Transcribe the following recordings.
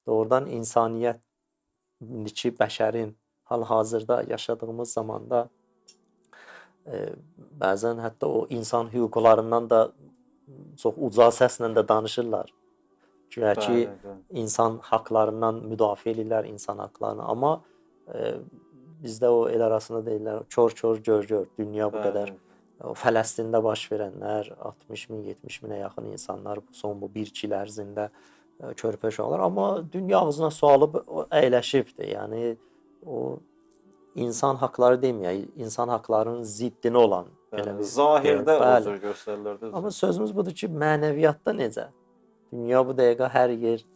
Doğrudan insaniyyətçi bəşərin hal-hazırda yaşadığımız zamanda bəzən hətta o insan hüquqlarından da çox uca səslə də danışırlar. Güya ki, insan haqlarından müdafiə edirlər, insan haqlarını. Amma bizdə o el arasında deyirlər, kör-kör gör-gör, dünya bu qədər. O Fələstində baş verənlər, 60 min, 70 minə yaxın insanlar son bu 1-2 il ərzində körpə uşaqlar. Amma dünya ağzına su alıb əyləşibdir. Yəni o insan haqları deməyək, insan haqlarının ziddini olan. Zahirdə o cür göstərilir. Amma sözümüz budur ki, mənəviyyatda necə? Dünya bu dəqiqə hər yer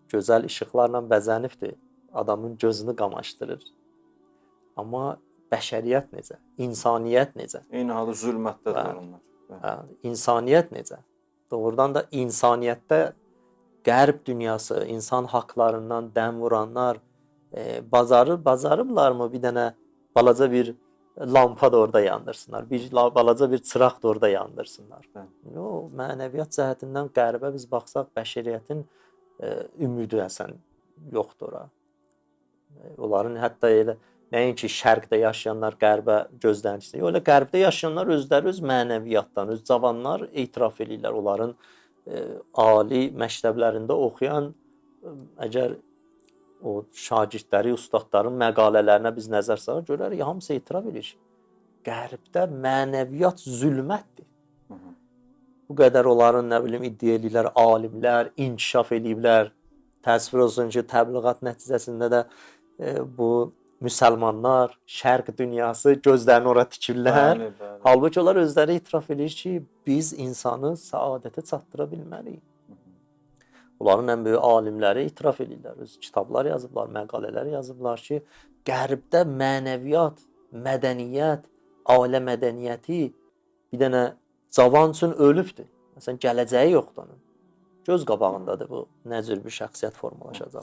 gözəl işıqlarla bəzənibdir. Adamın gözünü qamaşdırır. Amma bəşəriyyət necə? İnsaniyyət necə? Eyni halda zülmətdədir onlar. İnsaniyyət necə? Doğrudan da insaniyyətdə qərb dünyası, insan haqlarından dəm vuranlar bacarıblarmı bir dənə balaca bir lampa da orada yandırsınlar, balaca bir çıraq da orada yandırsınlar. Yox, mənəviyyat cəhətindən qərbə biz baxsaq, bəşəriyyətin ümidi əsən yoxdur ora. Onların hətta elə nəinki şərqdə yaşayanlar qərbə gözlənçisi. Yox, elə qərbdə yaşayanlar özləri öz mənəviyyatdan, öz cavanlar etiraf edirlər. Onların ali məktəblərində oxuyan, əgər o şagirdləri, ustadların məqalələrinə biz nəzər salaq, görərik, hamısı etiraf edir ki, qərbdə mənəviyyat zülmətdir. Bu qədər onların, nə bilim, iddia edirlər, alimlər, inkişaf ediblər. Təsvir olsun ki, təbliğat nəticəsində də bu müsəlmanlar, şərq dünyası gözlərini ora tikirlər. Halbuki onlar özləri etiraf edir ki, biz insanı səadətə çatdıra bilməliyik. Onların ən böyük alimləri etiraf edirlər. Öz kitablar yazıblar, məqalələr yazıblar ki, qərbdə mənəviyyat, mədəniyyət, ailə mədəniyyəti bir dənə cavan üçün ölübdür. Məsələn, gələcəyi yoxdur onun. Göz qabağındadır bu, nə cür bir şəxsiyyət formalaşacaq.